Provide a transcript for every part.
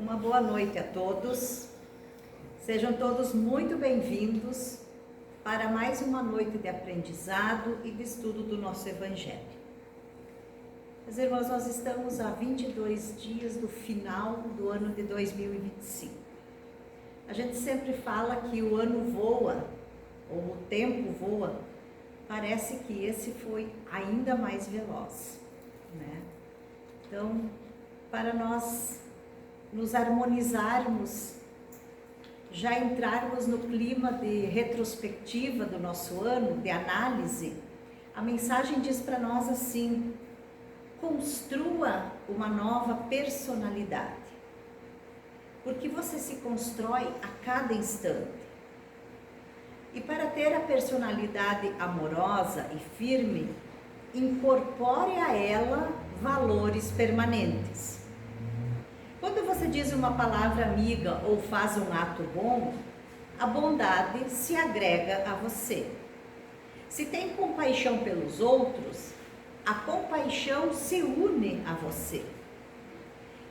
Uma boa noite a todos. Sejam todos muito bem-vindos para mais uma noite de aprendizado e de estudo do nosso Evangelho. Meus irmãos, nós estamos a 22 dias do final do ano de 2025. A gente sempre fala que o ano voa, ou o tempo voa. Parece que esse foi ainda mais veloz, né? Então, para nós nos harmonizarmos, já entrarmos no clima de retrospectiva do nosso ano, de análise, a mensagem diz para nós assim: construa uma nova personalidade, porque você se constrói a cada instante. E para ter a personalidade amorosa e firme, incorpore a ela valores permanentes. Quando você diz uma palavra amiga ou faz um ato bom, a bondade se agrega a você. Se tem compaixão pelos outros, a compaixão se une a você.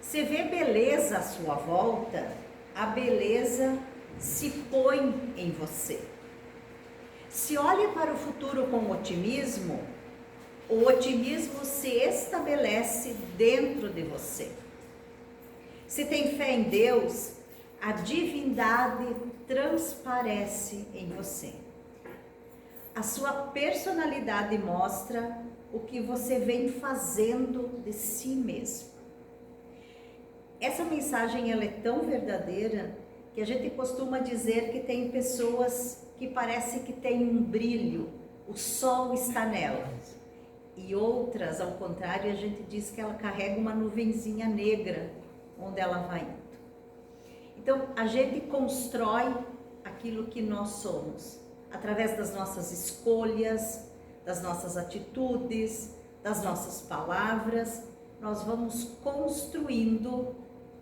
Se vê beleza à sua volta, a beleza se põe em você. Se olha para o futuro com otimismo, o otimismo se estabelece dentro de você. Se tem fé em Deus, a divindade transparece em você. A sua personalidade mostra o que você vem fazendo de si mesmo. Essa mensagem ela é tão verdadeira que a gente costuma dizer que tem pessoas que parece que tem um brilho, o sol está nelas. E outras, ao contrário, a gente diz que ela carrega uma nuvenzinha negra onde ela vai indo. Então, a gente constrói aquilo que nós somos, através das nossas escolhas, das nossas atitudes, das nossas palavras. Nós vamos construindo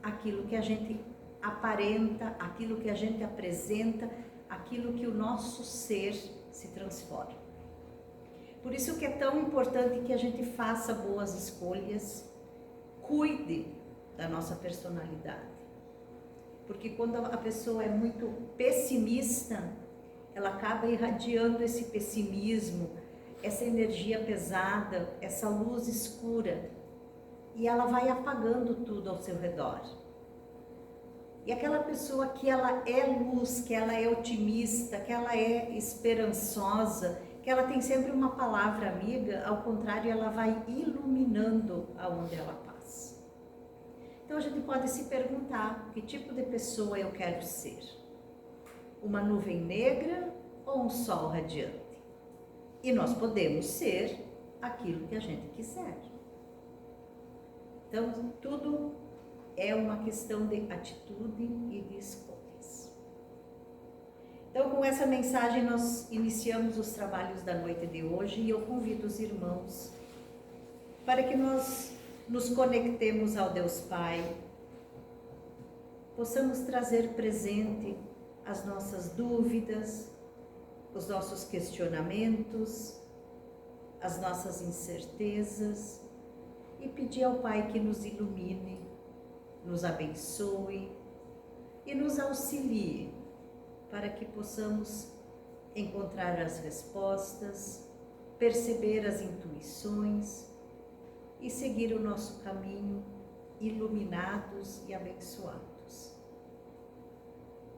aquilo que a gente aparenta, aquilo que a gente apresenta, aquilo que o nosso ser se transforma. Por isso que é tão importante que a gente faça boas escolhas, cuide da nossa personalidade. Porque quando a pessoa é muito pessimista, ela acaba irradiando esse pessimismo, essa energia pesada, essa luz escura, e ela vai apagando tudo ao seu redor. E aquela pessoa que ela é luz, que ela é otimista, que ela é esperançosa, que ela tem sempre uma palavra amiga, ao contrário, ela vai iluminando aonde ela passa. Então a gente pode se perguntar: que tipo de pessoa eu quero ser? Uma nuvem negra ou um sol radiante? E nós podemos ser aquilo que a gente quiser. Então tudo é uma questão de atitude e de escolhas. Então, com essa mensagem nós iniciamos os trabalhos da noite de hoje e eu convido os irmãos para que nós nos conectemos ao Deus Pai, possamos trazer presente as nossas dúvidas, os nossos questionamentos, as nossas incertezas e pedir ao Pai que nos ilumine, nos abençoe e nos auxilie para que possamos encontrar as respostas, perceber as intuições e seguir o nosso caminho iluminados e abençoados.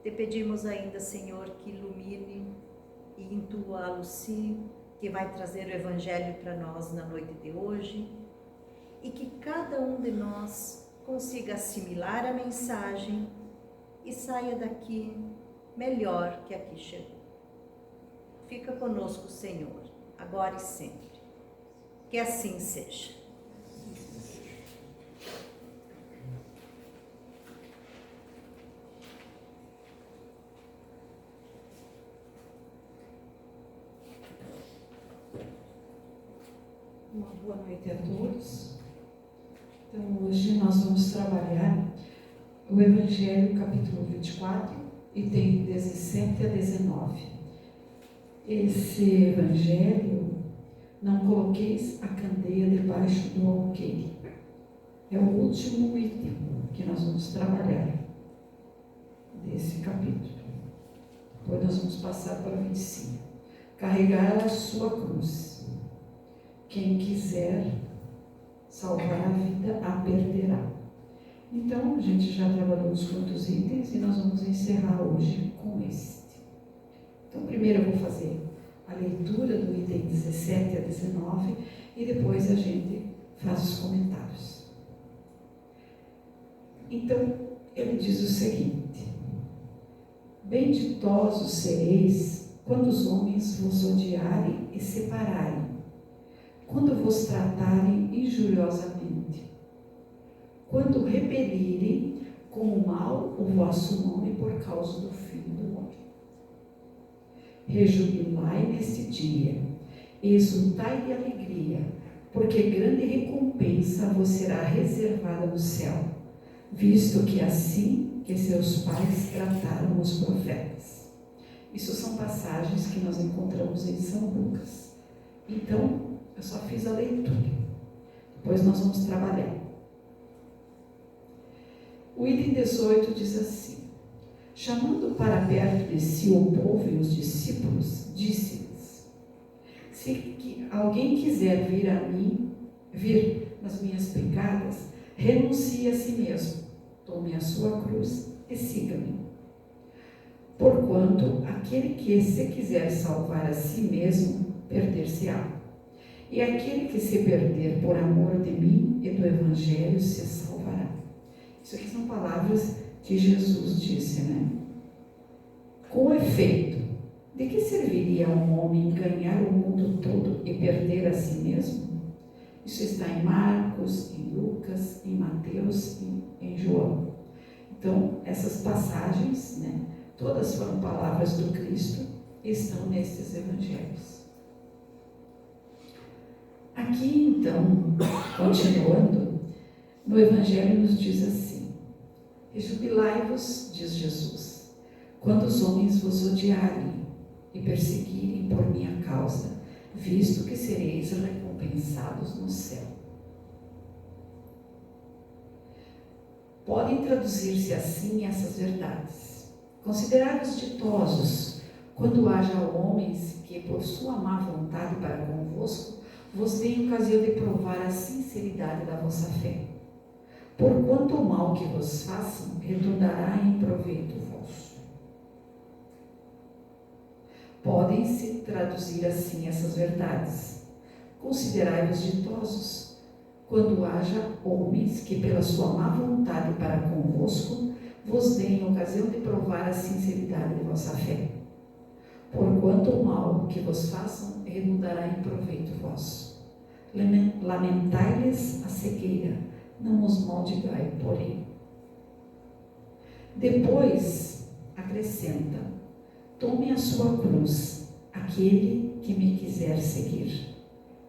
Te pedimos ainda, Senhor, que ilumine e intua a Lucy, que vai trazer o Evangelho para nós na noite de hoje, e que cada um de nós consiga assimilar a mensagem e saia daqui melhor que aqui chegou. Fica conosco, Senhor, agora e sempre. Que assim seja. Uma boa noite a todos. Então, hoje nós vamos trabalhar o Evangelho, capítulo 24, item 17 a 19. Esse Evangelho, não coloqueis a candeia debaixo do alqueire, é o último item. que nós vamos trabalhar desse capítulo. Depois nós vamos passar para o 25. Carregar a sua cruz. Quem quiser salvar a vida, a perderá. Então, a gente já trabalhou os quantos itens e nós vamos encerrar hoje com este. Então, primeiro eu vou fazer a leitura do item 17 a 19 e depois a gente faz os comentários. Então, ele diz o seguinte: benditosos sereis quando os homens vos odiarem e separarem, quando vos tratarem injuriosamente, quando repelirem com o mal o vosso nome por causa do Filho do Homem. Rejubilai neste dia, exultai de alegria, porque grande recompensa vos será reservada no céu, visto que assim que seus pais trataram os profetas. Isso são passagens que nós encontramos em São Lucas. Então, eu só fiz a leitura. Depois nós vamos trabalhar. O item 18 diz assim: chamando para perto de si o povo e os discípulos, disse-lhes: se alguém quiser vir nas minhas pegadas, renuncie a si mesmo, tome a sua cruz e siga-me. Porquanto aquele que se quiser salvar a si mesmo, perder-se-á. E aquele que se perder por amor de mim e do Evangelho se salvará. Isso aqui são palavras que Jesus disse, né? Com efeito, de que serviria a um homem ganhar o mundo todo e perder a si mesmo? Isso está em Marcos, em Lucas, em Mateus e em João. Então, essas passagens, né, todas foram palavras do Cristo e estão nestes evangelhos. Aqui, então, continuando, no evangelho nos diz assim: rejubilai-vos, diz Jesus, quando os homens vos odiarem e perseguirem por minha causa, visto que sereis recompensados no céu. Podem traduzir-se assim essas verdades. Considerai-vos ditosos quando haja homens que, por sua má vontade para convosco, vos deem ocasião de provar a sinceridade da vossa fé. Porquanto o mal que vos façam redundará em proveito vosso. Podem-se traduzir assim essas verdades. Considerai-vos ditosos quando haja homens que, pela sua má vontade para convosco, vos deem ocasião de provar a sinceridade de vossa fé. Porquanto o mal que vos façam redundará em proveito vosso. Lamentai-lhes a cegueira, não os maldigai, porém. Depois, acrescenta: tome a sua cruz, aquele que me quiser seguir.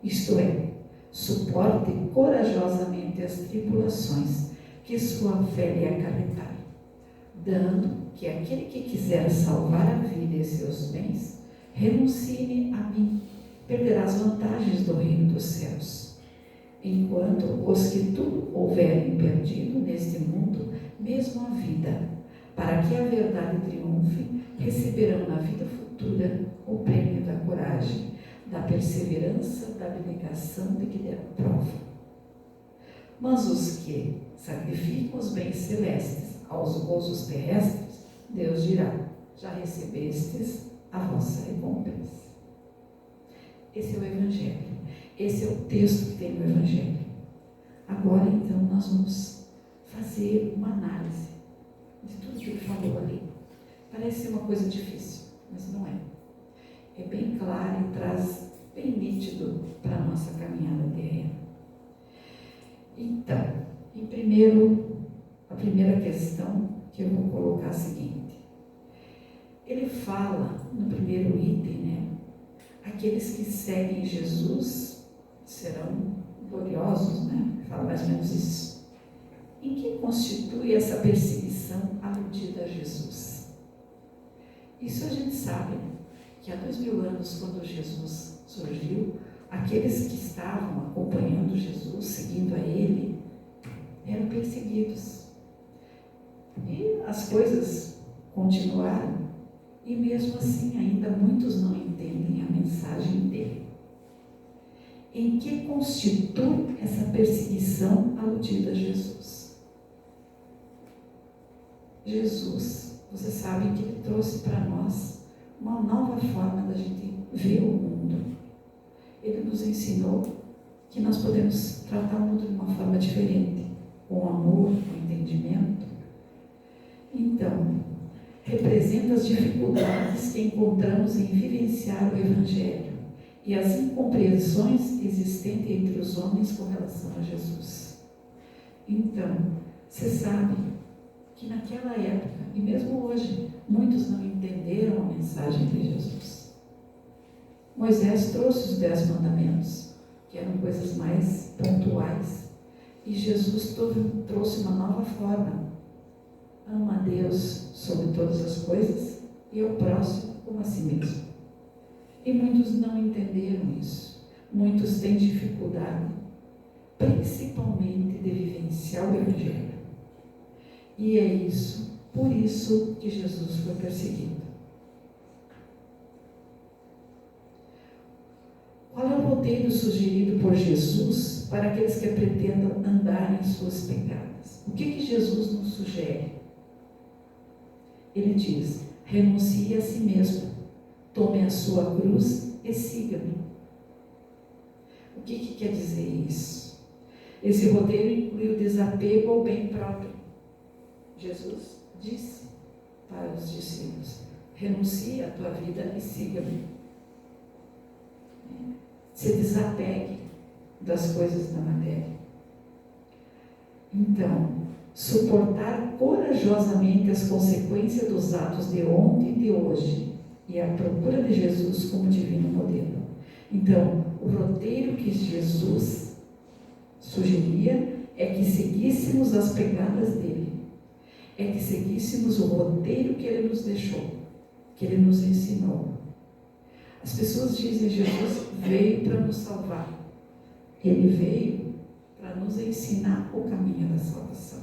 Isto é, suporte corajosamente as tribulações que sua fé lhe acarretar, dando que aquele que quiser salvar a vida e seus bens, renuncie a mim, perderá as vantagens do reino dos céus. Enquanto os que tudo houverem perdido neste mundo, mesmo a vida, para que a verdade triunfe, receberão na vida futura o prêmio da coragem, da perseverança, da abnegação de que deram prova. Mas os que sacrificam os bens celestes aos gozos terrestres, Deus dirá: já recebestes a vossa recompensa. Esse é o Evangelho. Esse é o texto que tem no Evangelho. Agora, então, nós vamos fazer uma análise de tudo que ele falou ali. Parece ser uma coisa difícil, mas não é. É bem claro e traz bem nítido para a nossa caminhada terrena. Então, a primeira questão que eu vou colocar é a seguinte. Ele fala no primeiro item, né? Aqueles que seguem Jesus serão gloriosos, né? Fala mais ou menos isso. Em que constitui essa perseguição aludida a Jesus? Isso a gente sabe, que há 2000 anos, quando Jesus surgiu, aqueles que estavam acompanhando Jesus, seguindo a Ele, eram perseguidos. as coisas continuaram e mesmo assim ainda muitos não entendem a mensagem dele. Em que constitui essa perseguição aludida a Jesus? Jesus, você sabe que ele trouxe para nós uma nova forma da gente ver o mundo. Ele nos ensinou que nós podemos tratar o mundo de uma forma diferente, com amor, com entendimento. Então, representa as dificuldades que encontramos em vivenciar o Evangelho e as incompreensões existentes entre os homens com relação a Jesus. Então, você sabe que naquela época, e mesmo hoje, muitos não entenderam a mensagem de Jesus. Moisés trouxe os 10 mandamentos, que eram coisas mais pontuais, e Jesus trouxe uma nova forma. Ama a Deus sobre todas as coisas e ao próximo como a si mesmo. E muitos não entenderam isso. Muitos têm dificuldade, principalmente de vivenciar o Evangelho. E é isso, por isso que Jesus foi perseguido. Qual é o roteiro sugerido por Jesus para aqueles que pretendam andar em suas pegadas? O que Jesus nos sugere? Ele diz: renuncie a si mesmo, tome a sua cruz e siga-me. O que quer dizer isso? Esse roteiro inclui o desapego ao bem próprio. Jesus disse para os discípulos: renuncie à tua vida e siga-me. Se desapegue das coisas da matéria. Então, suportar corajosamente as consequências dos atos de ontem e de hoje e a procura de Jesus como divino modelo. Então, o roteiro que Jesus sugeria é que seguíssemos as pegadas dele, é que seguíssemos o roteiro que ele nos deixou, que ele nos ensinou. As pessoas dizem: Jesus veio para nos salvar. Ele veio para nos ensinar o caminho da salvação.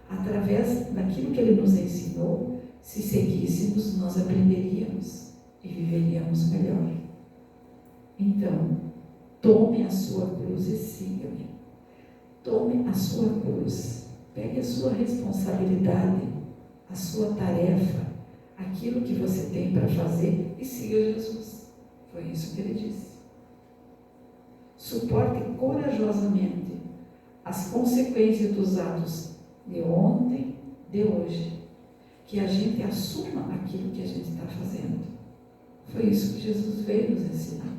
Através daquilo que ele nos ensinou, se seguíssemos, nós aprenderíamos e viveríamos melhor. Então, tome a sua cruz e siga-me. Tome a sua cruz. Pegue a sua responsabilidade, a sua tarefa, aquilo que você tem para fazer e siga Jesus. Foi isso que ele disse. Suporte corajosamente as consequências dos atos de ontem, de hoje. Que a gente assuma aquilo que a gente está fazendo. Foi isso que Jesus veio nos ensinar.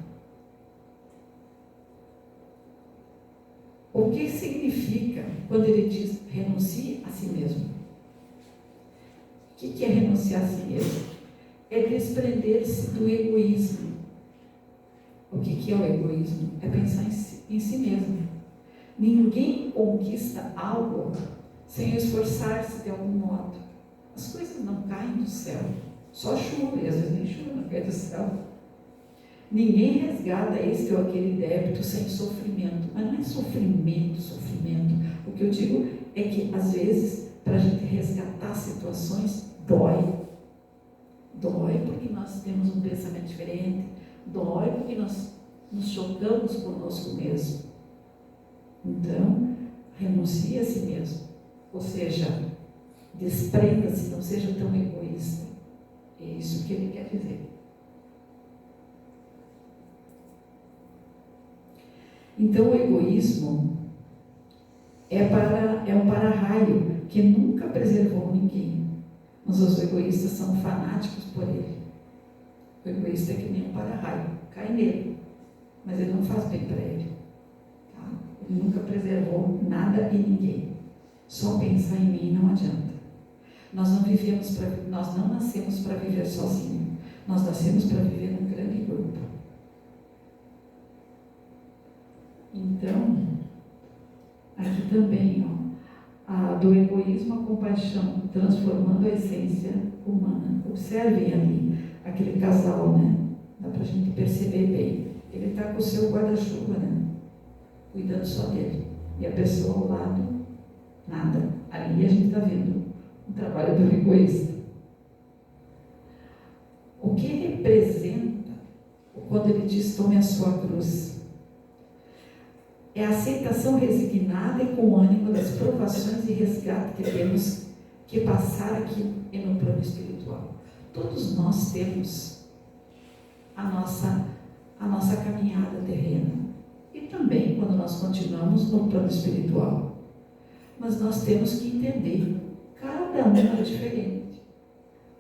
O que significa quando ele diz renuncie a si mesmo? O que é renunciar a si mesmo? É desprender-se do egoísmo. O que é o egoísmo? É pensar em si mesmo. Ninguém conquista algo sem esforçar-se de algum modo. As coisas não caem do céu. Só chuva, e às vezes nem chuva não cai do céu. Ninguém resgata este ou aquele débito sem sofrimento. Mas não é sofrimento. O que eu digo é que, às vezes, para a gente resgatar situações, dói. Dói porque nós temos um pensamento diferente. Dói porque nós nos chocamos conosco mesmo. Então, renuncie a si mesmo. Ou seja, desprenda-se, não seja tão egoísta. É isso que ele quer dizer. Então, o egoísmo é um para-raio que nunca preservou ninguém. Mas os egoístas são fanáticos por ele. O egoísta é que nem um para-raio, cai nele, mas ele não faz bem para ele. Tá? Ele nunca preservou nada e ninguém. Só pensar em mim não adianta. Nós não nascemos para viver sozinhos. Nós nascemos para viver num grande grupo. Então, aqui também, do egoísmo à compaixão, transformando a essência humana. Observem ali, aquele casal, né? Dá para a gente perceber bem. Ele está com o seu guarda-chuva, né? Cuidando só dele. E a pessoa ao lado, nada. Ali a gente está vendo um trabalho do egoísta. O que representa quando ele diz: tome a sua cruz? É a aceitação resignada e com ânimo das provações e resgate que temos que passar aqui no plano espiritual. Todos nós temos a nossa caminhada terrena. E também quando nós continuamos no plano espiritual. Mas nós temos que entender, cada um é diferente.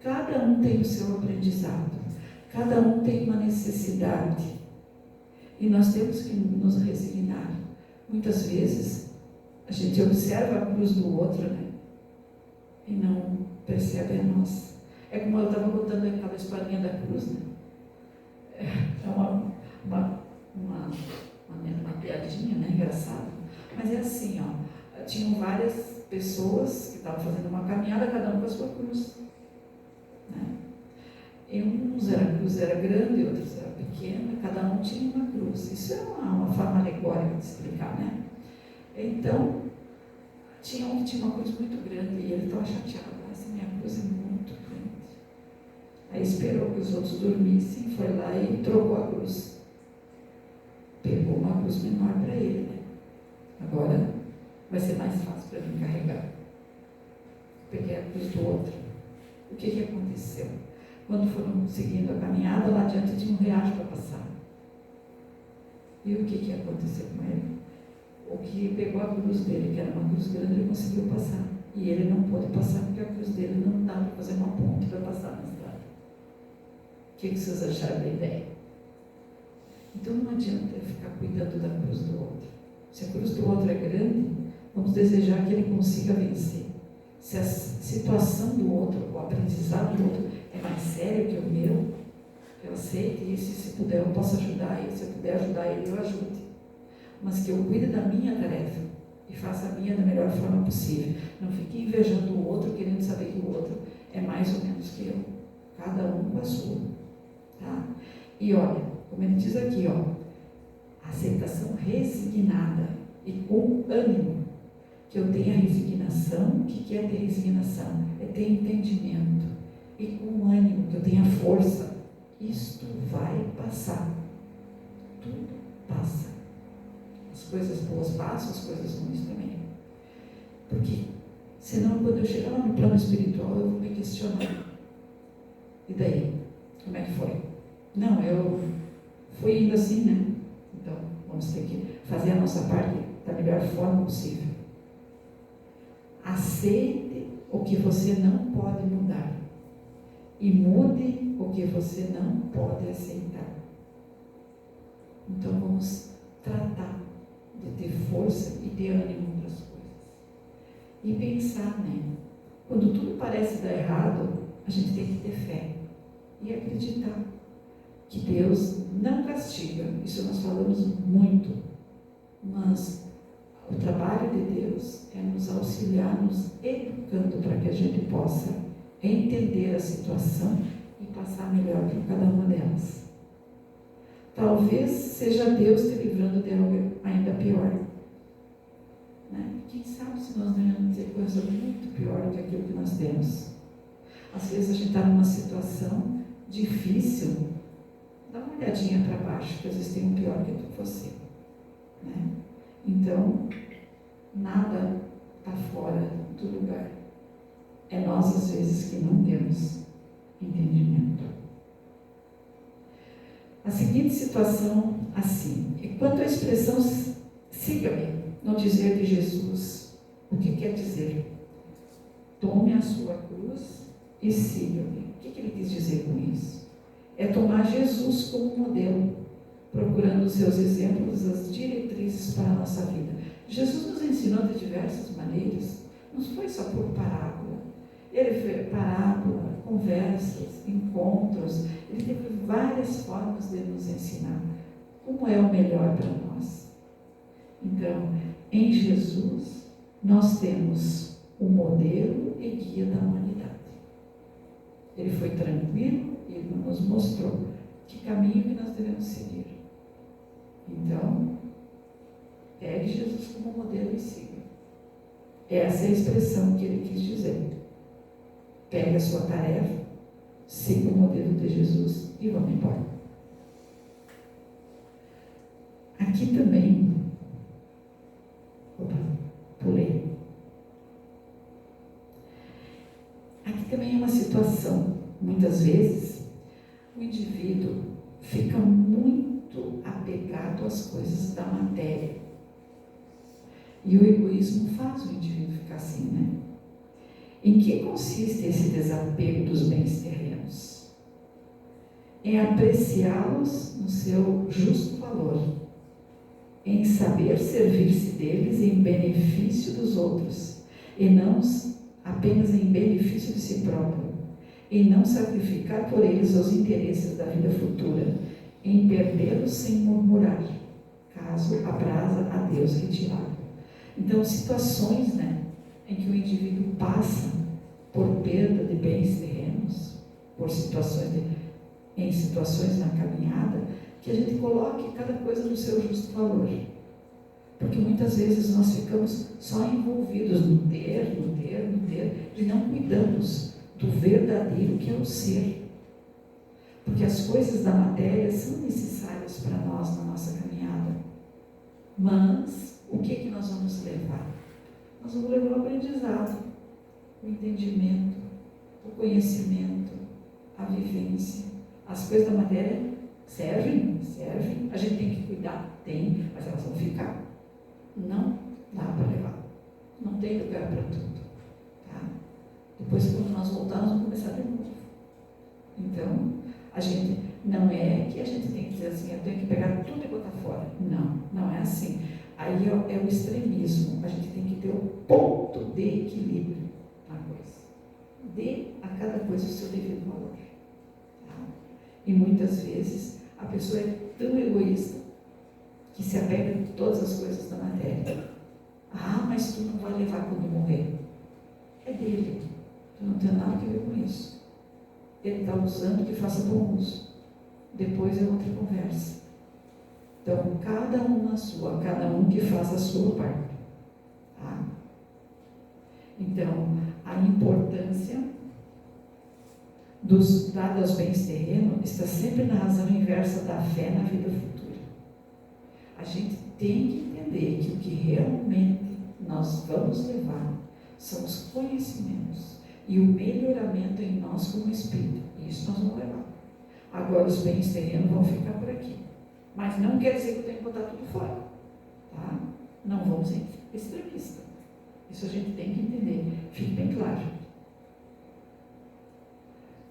Cada um tem o seu aprendizado. Cada um tem uma necessidade. E nós temos que nos resignar. Muitas vezes, a gente observa a cruz do outro, né? E não percebe a nossa. É como eu estava contando aquela historinha da cruz, né? É uma piadinha, né? Engraçada. Mas é assim, ó. Tinham várias pessoas que estavam fazendo uma caminhada, cada um com a sua cruz. Né? E uns a cruz era grande, outros era pequena, cada um tinha uma cruz. Isso é uma forma alegórica de explicar, né? Então, tinha um que tinha uma cruz muito grande e ele estava chateado. Essa minha cruz é muito grande. Aí esperou que os outros dormissem, foi lá e trocou a cruz. Pegou uma cruz menor para ele, né? Agora vai ser mais fácil para mim carregar. Peguei a cruz do outro. O que aconteceu? Quando foram seguindo a caminhada, lá adiante tinha um riacho para passar. E o que aconteceu com ele? O que pegou a cruz dele, que era uma cruz grande, ele conseguiu passar. E ele não pôde passar porque a cruz dele não dava para fazer uma ponte para passar na estrada. O que vocês acharam da ideia? Então não adianta ficar cuidando da cruz do outro. Se a cruz do outro é grande, vamos desejar que ele consiga vencer. Se a situação do outro, o aprendizado do outro é mais sério que o meu, eu aceite isso, e se puder eu posso ajudar ele, se eu puder ajudar ele, eu ajude. Mas que eu cuide da minha tarefa e faça a minha da melhor forma possível. Não fique invejando o outro, querendo saber que o outro é mais ou menos que eu. Cada um com a sua. Tá? E olha, como ele diz aqui, ó, aceitação resignada e com ânimo. Que eu tenha resignação. O que é ter resignação? É ter entendimento. E com ânimo, que eu tenha força. Isto vai passar. Tudo passa. As coisas boas passam, as coisas ruins também. Porque, senão, quando eu chegar lá no plano espiritual, eu vou me questionar. E daí? Como é que foi? Não, eu fui indo assim, né? Então, vamos ter que fazer a nossa parte da melhor forma possível. Aceite o que você não pode mudar. E mude o que você não pode aceitar. Então, vamos tratar de ter força e ter ânimo para as coisas. E pensar, né? Quando tudo parece dar errado, a gente tem que ter fé. E acreditar que Deus não castiga. Isso nós falamos muito. Mas o trabalho de Deus é nos auxiliar, nos educando para que a gente possa entender a situação e passar melhor por cada uma delas. Talvez seja Deus te livrando de algo ainda pior. Né? Quem sabe se nós não vamos ter coisa muito pior do que aquilo que nós temos. Às vezes a gente está numa situação difícil, dá uma olhadinha para baixo, que às vezes tem um pior que você. Né? Então, nada está fora do lugar. É nós, às vezes, que não temos entendimento. A seguinte situação, assim, quanto à expressão siga-me, no dizer de Jesus, o que quer dizer? Tome a sua cruz e siga-me. O que ele quis dizer com isso? É tomar Jesus como modelo, procurando os seus exemplos, as diretrizes para a nossa vida. Jesus nos ensinou de diversas maneiras, não foi só por parábola. Ele fez parábola, conversas, encontros, ele teve várias formas de nos ensinar como é o melhor para nós. Então, em Jesus, nós temos o modelo e guia da humanidade. Ele foi tranquilo e ele nos mostrou que caminho que nós devemos seguir. Então, pegue Jesus como modelo e siga. Essa é a expressão que ele quis dizer. pegue a sua tarefa, siga o modelo de Jesus e vamos embora. Aqui também, pulei. Aqui também é uma situação, muitas vezes, o indivíduo fica muito apegado às coisas da matéria. E o egoísmo faz o indivíduo ficar assim, né? Em que consiste esse desapego dos bens terrenos? Em apreciá-los no seu justo valor, em saber servir-se deles em benefício dos outros, e não apenas em benefício de si próprio, em não sacrificar por eles os interesses da vida futura, em perdê-los sem murmurar, caso apraza a Deus retirá-lo. Então, situações, né, em que o indivíduo passa por perda de bens terrenos, em situações na caminhada, que a gente coloque cada coisa no seu justo valor. Porque muitas vezes nós ficamos só envolvidos no ter, e não cuidamos do verdadeiro que é o ser. Porque as coisas da matéria são necessárias para nós na nossa caminhada. Mas o que nós vamos levar? Nós vamos levar o aprendizado, o entendimento, o conhecimento, a vivência. As coisas da matéria servem. A gente tem que cuidar, mas elas vão ficar. Não dá para levar. Não tem lugar para tudo. Tá? Depois, quando nós voltarmos, vamos começar de novo. Então, a gente não é que a gente tem que dizer assim, eu tenho que pegar tudo e botar fora. Não é assim. Aí é o extremismo. A gente tem que ter o ponto de equilíbrio na coisa. Dê a cada coisa o seu devido valor. Tá? E muitas vezes a pessoa é tão egoísta que se apega a todas as coisas da matéria. Mas tu não vai levar quando morrer. É dele. Tu não tem nada a ver com isso. Ele está usando, que faça bom uso. Depois é outra conversa. Então, cada um na sua, cada um que faça a sua parte. Tá? Então, a importância dada aos bens terrenos está sempre na razão inversa da fé na vida futura. A gente tem que entender que o que realmente nós vamos levar são os conhecimentos e o melhoramento em nós como espírito. Isso nós vamos levar. Agora os bens terrenos vão ficar por aqui. Mas não quer dizer que eu tenho que botar tudo fora. Tá? Não vamos ser extremistas. Isso a gente tem que entender. Fique bem claro.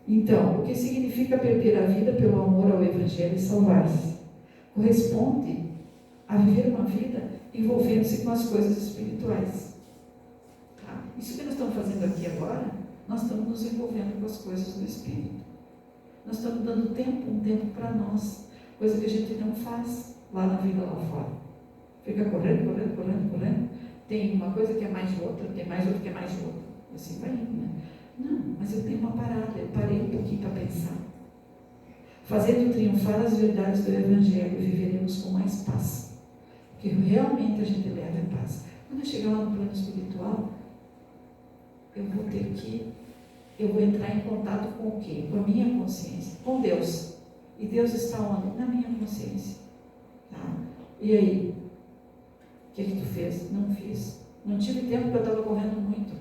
Então, o que significa perder a vida pelo amor ao Evangelho e salvar-se? Corresponde a viver uma vida envolvendo-se com as coisas espirituais. Tá? Isso que nós estamos fazendo aqui agora, nós estamos nos envolvendo com as coisas do Espírito. Nós estamos dando um tempo para nós, coisa que a gente não faz lá na vida lá fora. Fica correndo. Tem uma coisa que é mais de outra, tem mais outra que é mais de outra. E assim vai indo, né? Não, mas eu tenho uma parada, eu parei um pouquinho para pensar. Fazendo triunfar as verdades do Evangelho, viveremos com mais paz. Porque realmente a gente leva em paz. Quando eu chegar lá no plano espiritual, eu vou entrar em contato com o quê? Com a minha consciência, com Deus. E Deus está onde? Na minha consciência. Tá? E aí? O que tu fez? Não fiz. Não tive tempo porque eu estava correndo muito.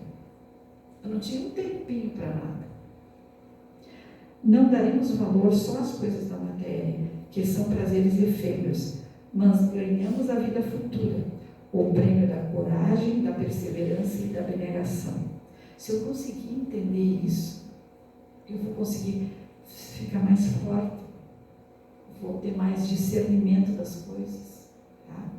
Eu não tinha um tempinho para nada. Não daremos valor só às coisas da matéria, que são prazeres efêmeros, mas ganhamos a vida futura, o prêmio da coragem, da perseverança e da abnegação. Se eu conseguir entender isso, eu vou conseguir ficar mais forte, vou ter mais discernimento das coisas. Tá?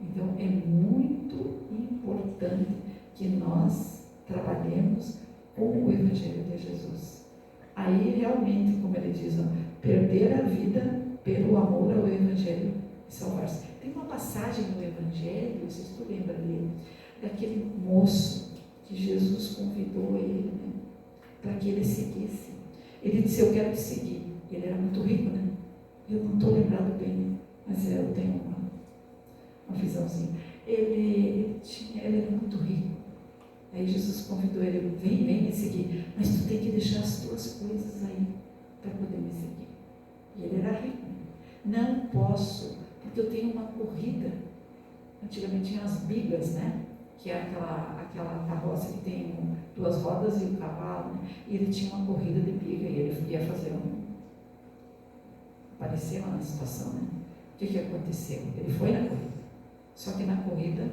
Então, é muito importante que nós trabalhemos com o Evangelho de Jesus. Aí, realmente, como ele diz, perder a vida pelo amor ao Evangelho e salvar-se. Tem uma passagem no Evangelho, não sei se tu lembra dele, daquele moço que Jesus convidou ele, né, para que ele seguisse. Ele disse, eu quero te seguir. Ele era muito rico, né? Eu não estou lembrado bem, mas eu tenho uma visãozinha. Ele era muito rico. Aí Jesus convidou ele, vem me seguir, mas tu tem que deixar as tuas coisas aí para poder me seguir. E ele era rico. Não posso, porque eu tenho uma corrida. Antigamente tinha as bigas, né? Que é aquela carroça que tem duas rodas e um cavalo, né? E ele tinha uma corrida de biga e ele ia fazer apareceu lá na situação, né? O que aconteceu? Ele foi na corrida, só que na corrida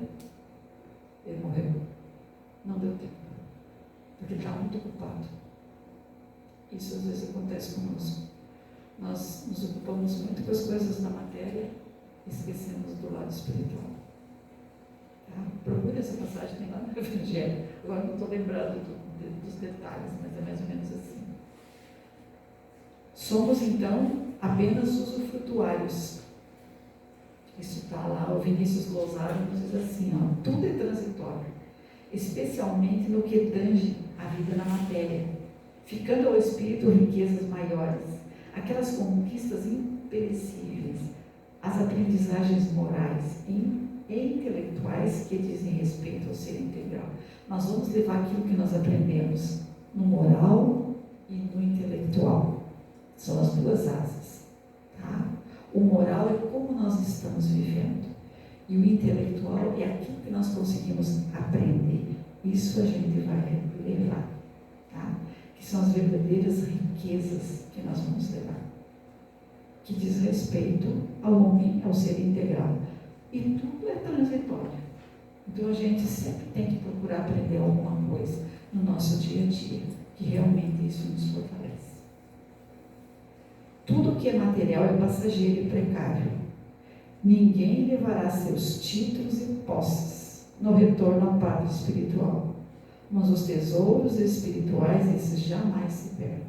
ele morreu. Não deu tempo, porque ele estava muito ocupado. Isso às vezes acontece conosco. Nós nos ocupamos muito com as coisas da matéria e esquecemos do lado espiritual. Tá? Procure essa passagem, tem lá no Evangelho. Agora não estou lembrando dos detalhes, mas é mais ou menos assim. Somos então apenas usufrutuários. Isso está lá, o Vinícius Glossário nos diz assim, ó, tudo é transitório, especialmente no que tange a vida na matéria, ficando ao espírito riquezas maiores, aquelas conquistas imperecíveis, as aprendizagens morais e intelectuais que dizem respeito ao ser integral. Nós vamos levar aquilo que nós aprendemos no moral e no intelectual. São as duas asas. Tá? O moral é como nós estamos vivendo. E o intelectual é aquilo que nós conseguimos aprender. Isso a gente vai levar. Tá? Que são as verdadeiras riquezas que nós vamos levar. Que diz respeito ao homem, ao ser integral. E tudo é transitório. Então a gente sempre tem que procurar aprender alguma coisa no nosso dia a dia, que realmente isso nos fortalece. Tudo que é material é passageiro e precário. Ninguém levará seus títulos e posses no retorno ao Padre espiritual. Mas os tesouros espirituais, esses jamais se perdem.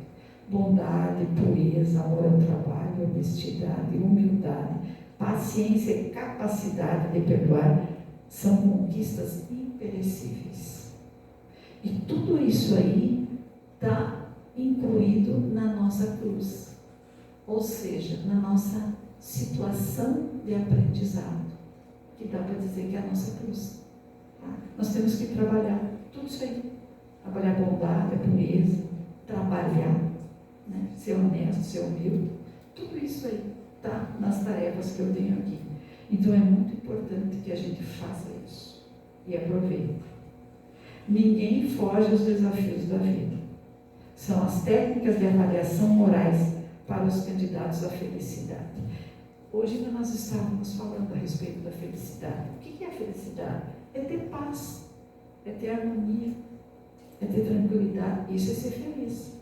Bondade, pureza, amor ao trabalho, honestidade, humildade, paciência e capacidade de perdoar são conquistas imperecíveis. E tudo isso aí está incluído na nossa cruz. Ou seja, na nossa situação de aprendizado, que dá para dizer que é a nossa cruz. Tá? Nós temos que trabalhar tudo isso aí. Trabalhar a bondade, a pureza, trabalhar, né? Ser honesto, ser humilde. Tudo isso aí está nas tarefas que eu tenho aqui. Então é muito importante que a gente faça isso e aproveite. Ninguém foge aos desafios da vida. São as técnicas de avaliação morais para os candidatos à felicidade. Hoje nós estávamos falando a respeito da felicidade. O que é a felicidade? É ter paz, é ter harmonia, é ter tranquilidade. Isso é ser feliz.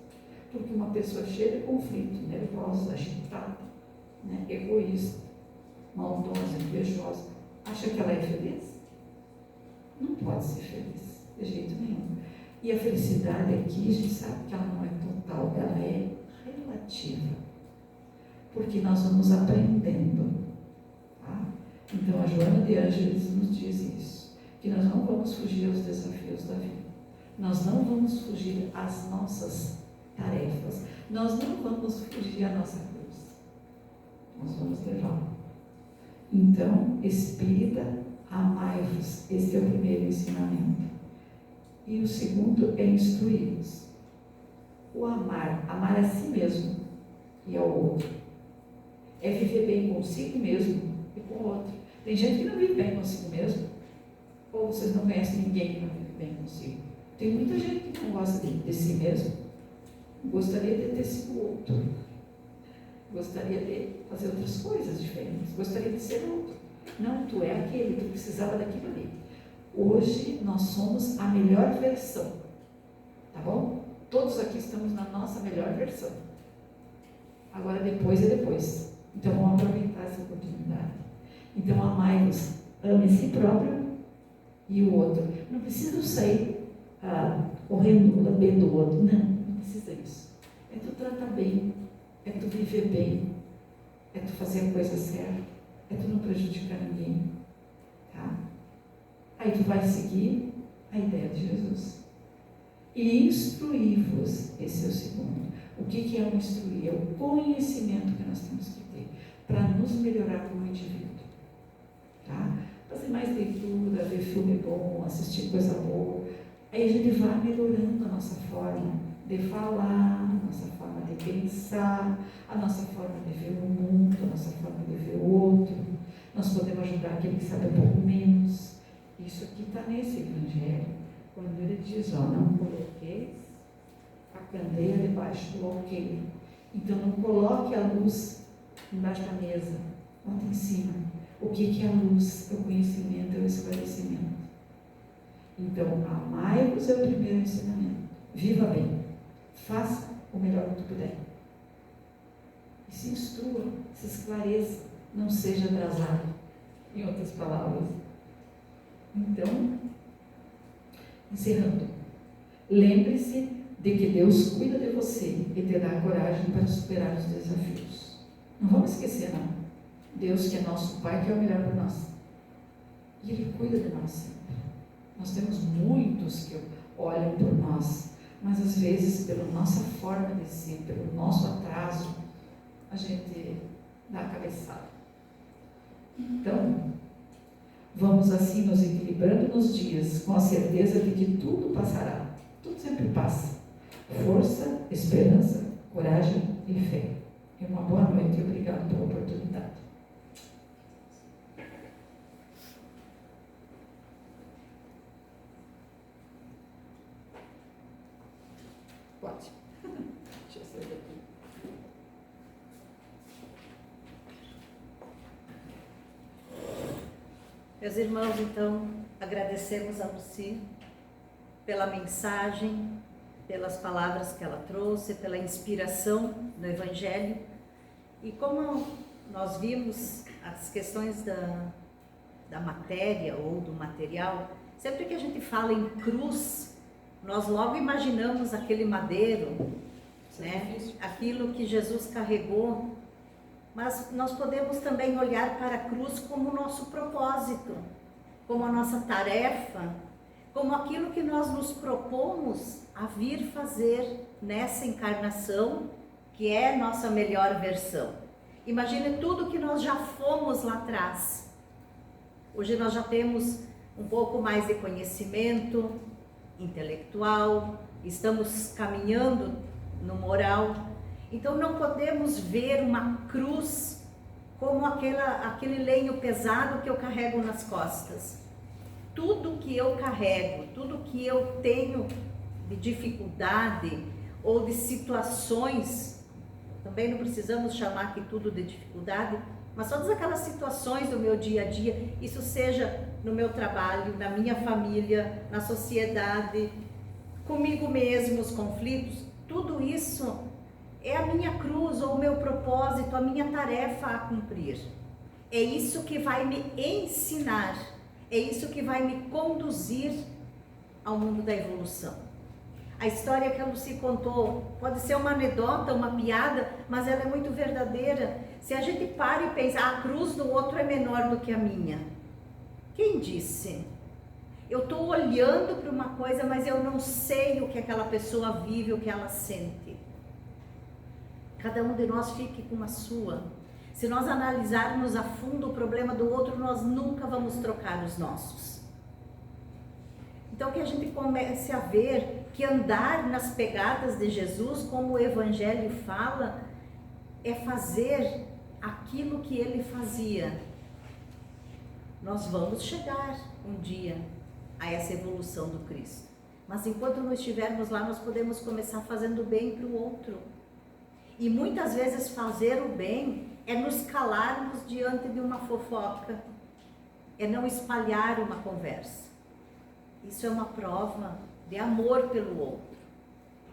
Porque uma pessoa cheia de conflito, nervosa, agitada, né, egoísta, maldosa, invejosa, acha que ela é feliz? Não pode ser feliz, de jeito nenhum. E a felicidade aqui, a gente sabe que ela não é total, ela é relativa, porque nós vamos aprendendo. Tá? Então a Joana de Ângeles nos diz isso, que nós não vamos fugir aos desafios da vida, nós não vamos fugir às nossas tarefas, nós não vamos fugir à nossa cruz, nós vamos levá-la. Então, espírita, amai-vos, esse é o primeiro ensinamento. E o segundo é instruí-los. O amar a si mesmo e ao outro, é viver bem consigo mesmo e com o outro. Tem gente que não vive bem consigo mesmo, ou vocês não conhecem ninguém que não vive bem consigo. Tem muita gente que não gosta de si mesmo, gostaria de ter sido outro, gostaria de fazer outras coisas diferentes, gostaria de ser outro. Não, tu é aquele, tu precisava daquilo ali. Hoje nós somos a melhor versão, tá bom? Todos aqui estamos na nossa melhor versão. Agora depois é depois. Então vamos aproveitar essa oportunidade. Então amai-vos, ame a si próprio e o outro. Não precisa sair correndo, lambendo o outro. Não precisa disso. É tu tratar bem, é tu viver bem, é tu fazer a coisa certa, é tu não prejudicar ninguém. Tá? Aí tu vai seguir a ideia de Jesus. E instruí-vos, esse é o segundo. O que é o instruir? É o conhecimento que nós temos que ter para nos melhorar como indivíduo. Tá? Fazer mais leitura, ver filme bom, assistir coisa boa. Aí a gente vai melhorando a nossa forma de falar, a nossa forma de pensar, a nossa forma de ver o mundo, a nossa forma de ver o outro. Nós podemos ajudar aquele que sabe um pouco menos. Isso aqui está nesse Evangelho, quando ele diz, ó, não coloqueis a candeia debaixo do alqueire. Então não coloque a luz embaixo da mesa, bota em cima. O que é a luz? É o conhecimento, é o esclarecimento. Então, amai-vos é o primeiro ensinamento. Viva bem. Faça o melhor que tu puder. E se instrua, se esclareça, não seja atrasado, em outras palavras. Então, encerrando, lembre-se de que Deus cuida de você e te dá coragem para superar os desafios. Não vamos esquecer, não. Deus que é nosso Pai, que é o melhor para nós. E Ele cuida de nós sempre. Nós temos muitos que olham por nós, mas às vezes, pela nossa forma de ser, pelo nosso atraso, a gente dá a cabeçada. Então, vamos assim nos equilibrando nos dias, com a certeza de que tudo passará. Tudo sempre passa. Força, esperança, coragem e fé. E uma boa noite e obrigado pela oportunidade. Pode. Deixa eu sair daqui. Meus irmãos, então, agradecemos a Lucy pela mensagem, pelas palavras que ela trouxe, pela inspiração no Evangelho. E como nós vimos as questões da matéria ou do material, sempre que a gente fala em cruz, nós logo imaginamos aquele madeiro, né? Aquilo que Jesus carregou. Mas nós podemos também olhar para a cruz como o nosso propósito, como a nossa tarefa, como aquilo que nós nos propomos a vir fazer nessa encarnação, que é nossa melhor versão. Imagine tudo que nós já fomos lá atrás. Hoje nós já temos um pouco mais de conhecimento intelectual, estamos caminhando no moral. Então não podemos ver uma cruz como aquele lenho pesado que eu carrego nas costas. Tudo que eu carrego, tudo que eu tenho de dificuldade ou de situações, também não precisamos chamar aqui tudo de dificuldade, mas todas aquelas situações do meu dia a dia, isso seja no meu trabalho, na minha família, na sociedade, comigo mesmo, os conflitos, tudo isso é a minha cruz ou o meu propósito, a minha tarefa a cumprir. É isso que vai me ensinar, é isso que vai me conduzir ao mundo da evolução. A história que a Lucy contou pode ser uma anedota, uma piada, mas ela é muito verdadeira. Se a gente para e pensa, a cruz do outro é menor do que a minha. Quem disse? Eu estou olhando para uma coisa, mas eu não sei o que aquela pessoa vive, o que ela sente. Cada um de nós fique com a sua. Se nós analisarmos a fundo o problema do outro, nós nunca vamos trocar os nossos. Então que a gente comece a ver que andar nas pegadas de Jesus, como o Evangelho fala, é fazer aquilo que ele fazia. Nós vamos chegar um dia a essa evolução do Cristo. Mas enquanto não estivermos lá, nós podemos começar fazendo bem para o outro. E muitas vezes fazer o bem é nos calarmos diante de uma fofoca, é não espalhar uma conversa. Isso é uma prova de amor pelo outro.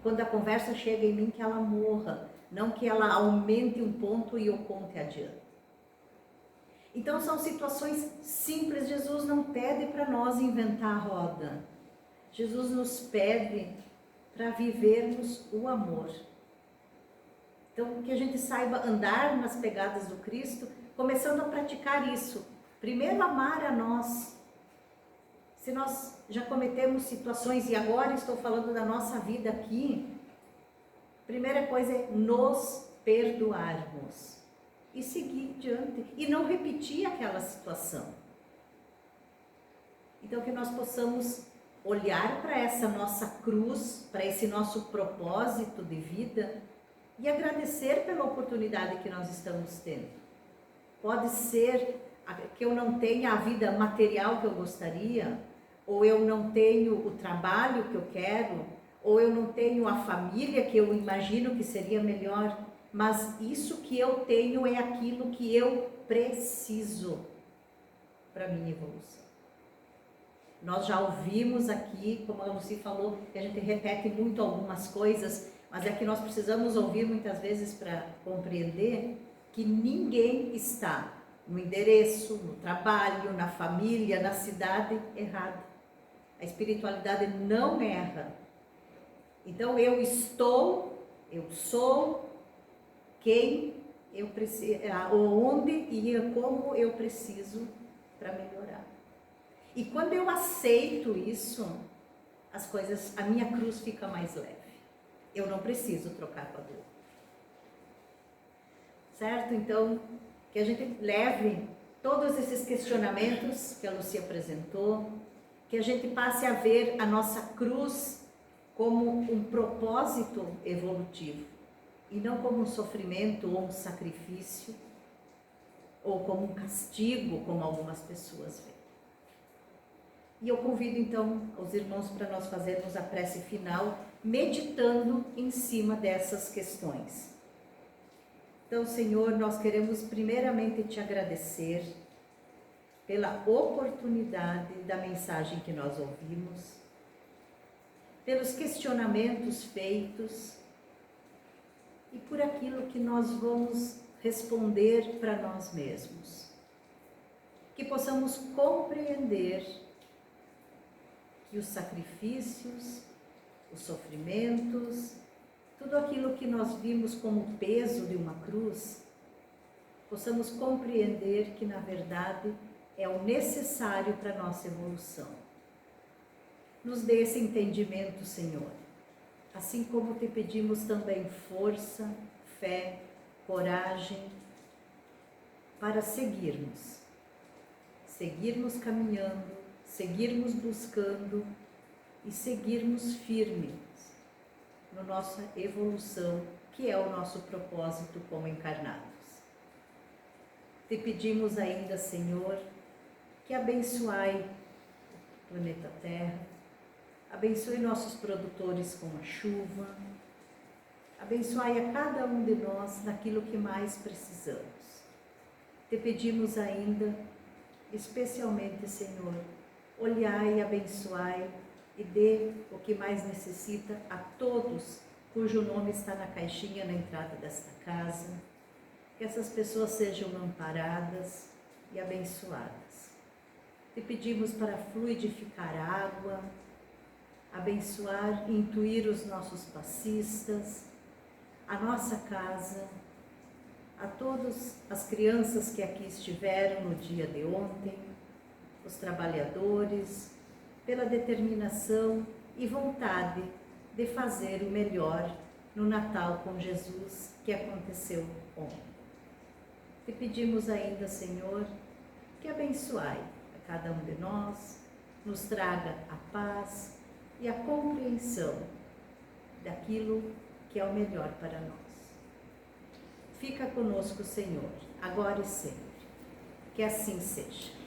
Quando a conversa chega em mim, que ela morra, não que ela aumente um ponto e eu conte adiante. Então são situações simples. Jesus não pede para nós inventar a roda. Jesus nos pede para vivermos o amor. Então que a gente saiba andar nas pegadas do Cristo, começando a praticar isso. Primeiro amar a nós. Se nós já cometemos situações, e agora estou falando da nossa vida aqui, a primeira coisa é nos perdoarmos e seguir diante e não repetir aquela situação. Então que nós possamos olhar para essa nossa cruz, para esse nosso propósito de vida e agradecer pela oportunidade que nós estamos tendo. Pode ser que eu não tenha a vida material que eu gostaria, ou eu não tenho o trabalho que eu quero, ou eu não tenho a família que eu imagino que seria melhor, mas isso que eu tenho é aquilo que eu preciso para minha evolução. Nós já ouvimos aqui, como a Lucy falou, que a gente repete muito algumas coisas, mas é que nós precisamos ouvir muitas vezes para compreender que ninguém está no endereço, no trabalho, na família, na cidade errado. A espiritualidade não erra. Então eu sou quem eu preciso, onde e como eu preciso para melhorar. E quando eu aceito isso, as coisas, a minha cruz fica mais leve. Eu não preciso trocar com a dor. Certo? Então, que a gente leve todos esses questionamentos que a Lucy apresentou, que a gente passe a ver a nossa cruz como um propósito evolutivo e não como um sofrimento ou um sacrifício ou como um castigo, como algumas pessoas veem. E eu convido então os irmãos para nós fazermos a prece final, meditando em cima dessas questões. Então, Senhor, nós queremos primeiramente te agradecer pela oportunidade da mensagem que nós ouvimos, pelos questionamentos feitos e por aquilo que nós vamos responder para nós mesmos. Que possamos compreender que os sacrifícios, os sofrimentos, tudo aquilo que nós vimos como peso de uma cruz, possamos compreender que na verdade é o necessário para a nossa evolução. Nos dê esse entendimento, Senhor, assim como te pedimos também força, fé, coragem para seguirmos caminhando, seguirmos buscando e seguirmos firmes na nossa evolução, que é o nosso propósito como encarnados. Te pedimos ainda, Senhor, que abençoai o planeta Terra, abençoe nossos produtores com a chuva, abençoai a cada um de nós naquilo que mais precisamos. Te pedimos ainda, especialmente, Senhor, olhai e abençoai e dê o que mais necessita a todos cujo nome está na caixinha na entrada desta casa, que essas pessoas sejam amparadas e abençoadas. Te pedimos para fluidificar a água, abençoar e intuir os nossos passistas, a nossa casa, a todas as crianças que aqui estiveram no dia de ontem, os trabalhadores, pela determinação e vontade de fazer o melhor no Natal com Jesus que aconteceu ontem. Te pedimos ainda, Senhor, que abençoai a cada um de nós, nos traga a paz e a compreensão daquilo que é o melhor para nós. Fica conosco, Senhor, agora e sempre. Que assim seja.